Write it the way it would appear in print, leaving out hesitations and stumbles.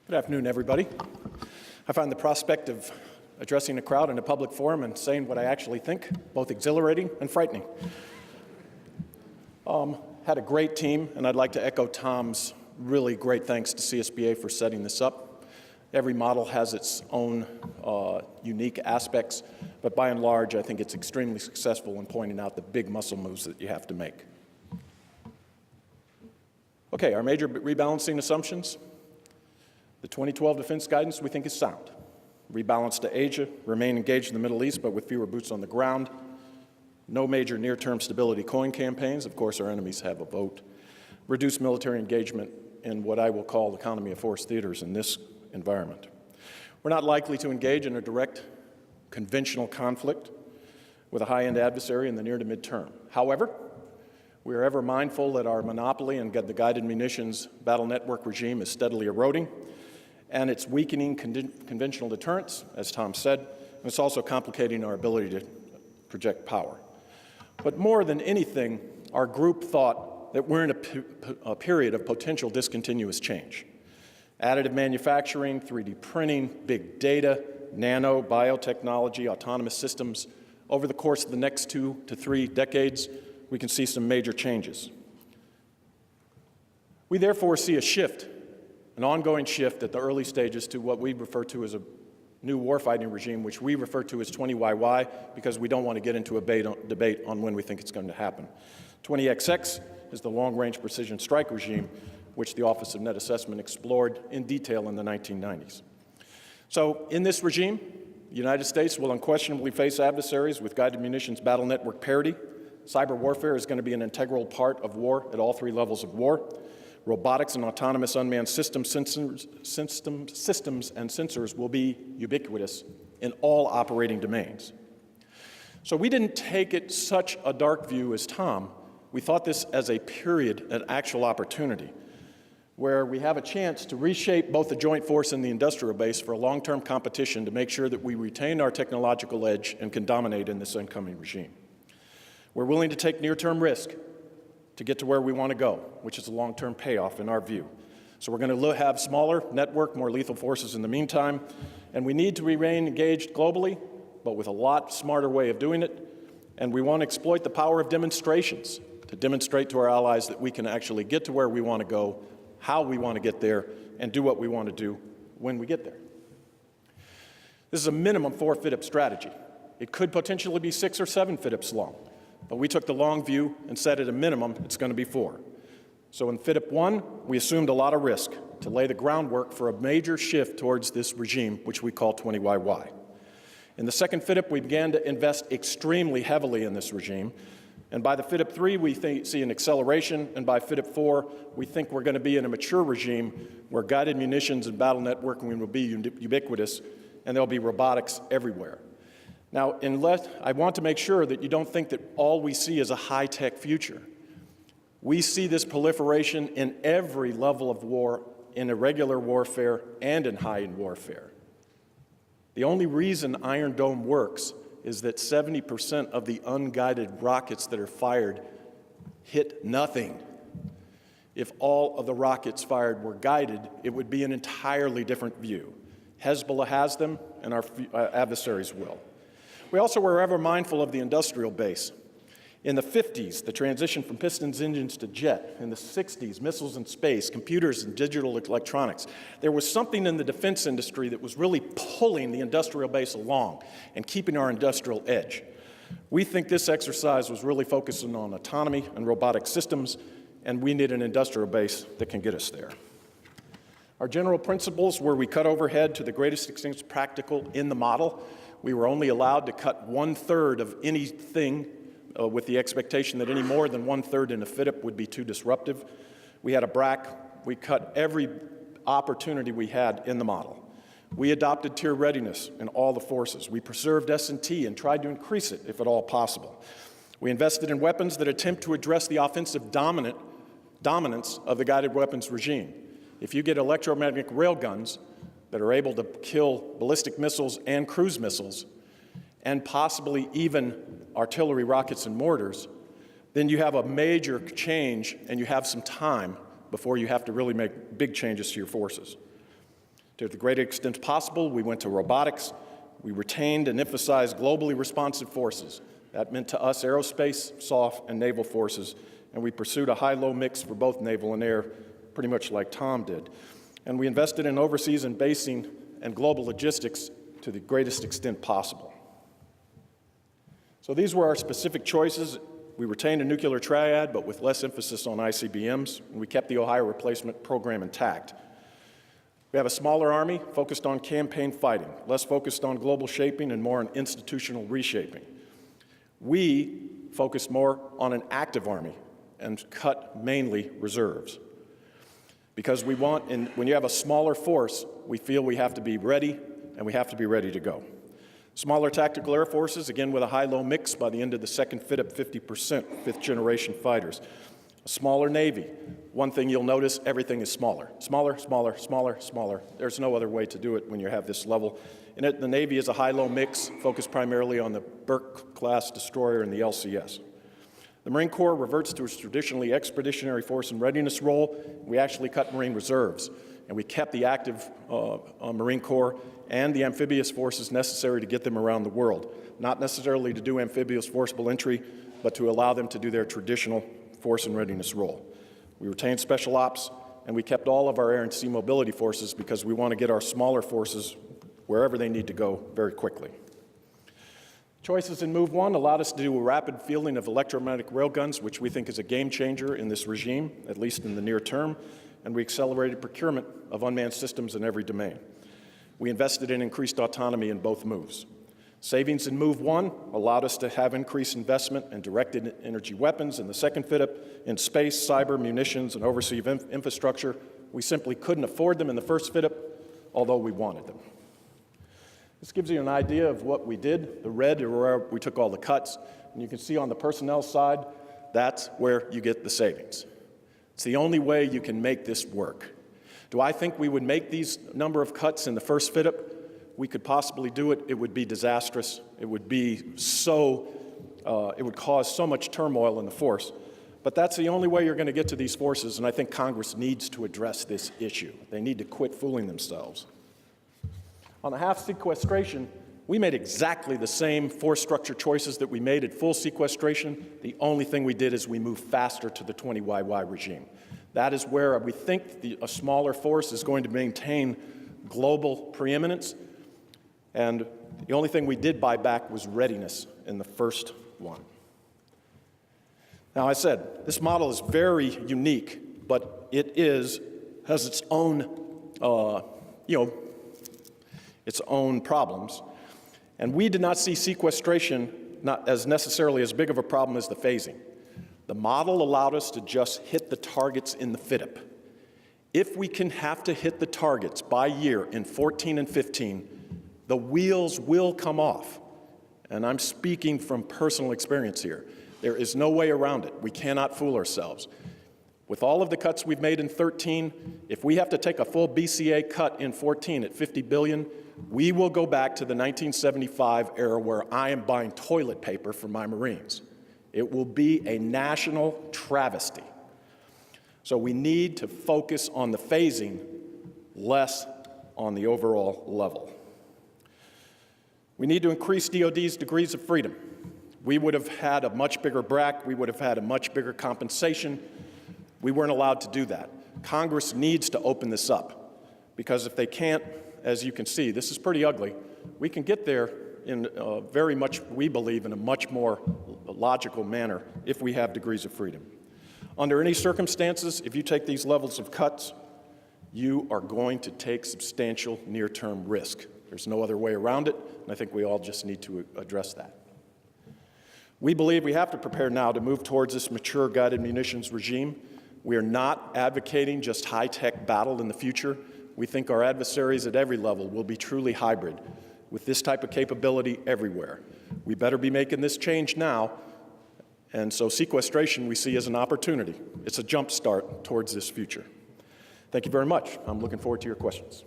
Good afternoon, everybody. I find the prospect of addressing a crowd in a public forum and saying what I actually think both exhilarating and frightening. Had a great team, and I'd like to echo Tom's really great thanks to CSBA for setting this up. Every model has its own unique aspects, but by and large, I think it's extremely successful in pointing out the big muscle moves that you have to make. Okay, our major rebalancing assumptions. The 2012 defense guidance we think is sound. Rebalance to Asia, remain engaged in the Middle East, but with fewer boots on the ground. No major near-term stability coin campaigns. Of course, our enemies have a vote. Reduce military engagement in what I will call economy of force theaters in this environment. We're not likely to engage in a direct conventional conflict with a high-end adversary in the near to mid-term. However, we are ever mindful that our monopoly and the guided munitions battle network regime is steadily eroding, and it's weakening conventional deterrence, as Tom said, and it's also complicating our ability to project power. But more than anything, our group thought that we're in a period of potential discontinuous change. Additive manufacturing, 3D printing, big data, nano, biotechnology, autonomous systems. Over the course of the next 2 to 3 decades, we can see some major changes. We therefore see a shift, an ongoing shift at the early stages to what we refer to as a new warfighting regime, which we refer to as 20YY, because we don't want to get into a debate on when we think it's going to happen. 20XX is the long-range precision strike regime, which the Office of Net Assessment explored in detail in the 1990s. So in this regime, the United States will unquestionably face adversaries with guided munitions battle network parity. Cyber warfare is going to be an integral part of war at all 3 levels of war. Robotics and autonomous unmanned systems and sensors will be ubiquitous in all operating domains. So we didn't take it such a dark view as Tom. We thought this as a period, an actual opportunity, where we have a chance to reshape both the joint force and the industrial base for a long-term competition to make sure that we retain our technological edge and can dominate in this incoming regime. We're willing to take near-term risk to get to where we want to go, which is a long-term payoff in our view. So we're going to have smaller, network, more lethal forces in the meantime, and we need to remain engaged globally, but with a lot smarter way of doing it, and we want to exploit the power of demonstrations to demonstrate to our allies that we can actually get to where we want to go, how we want to get there, and do what we want to do when we get there. This is a minimum 4 FYDP strategy. It could potentially be 6 or 7 FYDPs long. But we took the long view and said at a minimum it's going to be 4. So in FYDP 1, we assumed a lot of risk to lay the groundwork for a major shift towards this regime, which we call 20YY. In the second FYDP, we began to invest extremely heavily in this regime. And by the FYDP 3, we see an acceleration. And by FYDP 4, we think we're going to be in a mature regime where guided munitions and battle networking will be ubiquitous, and there'll be robotics everywhere. Now, I want to make sure that you don't think that all we see is a high-tech future. We see this proliferation in every level of war, in irregular warfare and in high-end warfare. The only reason Iron Dome works is that 70% of the unguided rockets that are fired hit nothing. If all of the rockets fired were guided, it would be an entirely different view. Hezbollah has them, and our adversaries will. We also were ever mindful of the industrial base. In the 50s, the transition from pistons engines to jet. In the 60s, missiles in space, computers and digital electronics. There was something in the defense industry that was really pulling the industrial base along and keeping our industrial edge. We think this exercise was really focusing on autonomy and robotic systems, and we need an industrial base that can get us there. Our general principles were we cut overhead to the greatest extent practical in the model. We were only allowed to cut 1/3 of anything with the expectation that any more than 1/3 in a FYDP would be too disruptive. We had a BRAC. We cut every opportunity we had in the model. We adopted tier readiness in all the forces. We preserved S&T and tried to increase it if at all possible. We invested in weapons that attempt to address the offensive dominance of the guided weapons regime. If you get electromagnetic railguns that are able to kill ballistic missiles and cruise missiles, and possibly even artillery rockets and mortars, then you have a major change and you have some time before you have to really make big changes to your forces. To the greatest extent possible, we went to robotics. We retained and emphasized globally responsive forces. That meant to us aerospace, SOF, and naval forces, and we pursued a high-low mix for both naval and air, pretty much like Tom did. And we invested in overseas and basing and global logistics to the greatest extent possible. So these were our specific choices. We retained a nuclear triad, but with less emphasis on ICBMs, and we kept the Ohio replacement program intact. We have a smaller Army focused on campaign fighting, less focused on global shaping and more on institutional reshaping. We focused more on an active Army and cut mainly reserves. Because we want, and when you have a smaller force, we feel we have to be ready, and we have to be ready to go. Smaller tactical air forces, again with a high-low mix by the end of the second fit up 50%, fifth-generation fighters. A smaller Navy. One thing you'll notice, everything is smaller. Smaller, smaller, smaller, smaller. There's no other way to do it when you have this level. And the Navy is a high-low mix, focused primarily on the Burke-class destroyer and the LCS. The Marine Corps reverts to its traditionally expeditionary force and readiness role. We actually cut Marine reserves, and we kept the active Marine Corps and the amphibious forces necessary to get them around the world, not necessarily to do amphibious forcible entry, but to allow them to do their traditional force and readiness role. We retained special ops, and we kept all of our air and sea mobility forces because we want to get our smaller forces wherever they need to go very quickly. Choices in Move 1 allowed us to do a rapid fielding of electromagnetic railguns, which we think is a game changer in this regime, at least in the near term, and we accelerated procurement of unmanned systems in every domain. We invested in increased autonomy in both moves. Savings in Move 1 allowed us to have increased investment in directed energy weapons in the second fit-up, in space, cyber, munitions, and overseas infrastructure. We simply couldn't afford them in the first fit-up, although we wanted them. This gives you an idea of what we did. The red are where we took all the cuts, and you can see on the personnel side, that's where you get the savings. It's the only way you can make this work. Do I think we would make these number of cuts in the first fit-up? We could possibly do it. It would be disastrous. It would be it would cause so much turmoil in the force. But that's the only way you're going to get to these forces, and I think Congress needs to address this issue. They need to quit fooling themselves. On the half sequestration, we made exactly the same force structure choices that we made at full sequestration. The only thing we did is we moved faster to the 20YY regime. That is where we think a smaller force is going to maintain global preeminence. And the only thing we did buy back was readiness in the first one. Now, I said, this model is very unique, but it has its own, its own problems. And we did not see sequestration not as necessarily as big of a problem as the phasing. The model allowed us to just hit the targets in the fit-up. If we can have to hit the targets by year in 14 and 15, the wheels will come off. And I'm speaking from personal experience here. There is no way around it. We cannot fool ourselves. With all of the cuts we've made in 13, if we have to take a full BCA cut in 14 at $50 billion, we will go back to the 1975 era where I am buying toilet paper for my Marines. It will be a national travesty. So we need to focus on the phasing, less on the overall level. We need to increase DoD's degrees of freedom. We would have had a much bigger BRAC. We would have had a much bigger compensation. We weren't allowed to do that. Congress needs to open this up, because if they can't, as you can see, this is pretty ugly. We can get there in very much, we believe, in a much more logical manner if we have degrees of freedom. Under any circumstances, if you take these levels of cuts, you are going to take substantial near-term risk. There's no other way around it, and I think we all just need to address that. We believe we have to prepare now to move towards this mature guided munitions regime. We are not advocating just high-tech battle in the future. We think our adversaries at every level will be truly hybrid, with this type of capability everywhere. We better be making this change now, and so sequestration we see as an opportunity. It's a jump start towards this future. Thank you very much. I'm looking forward to your questions.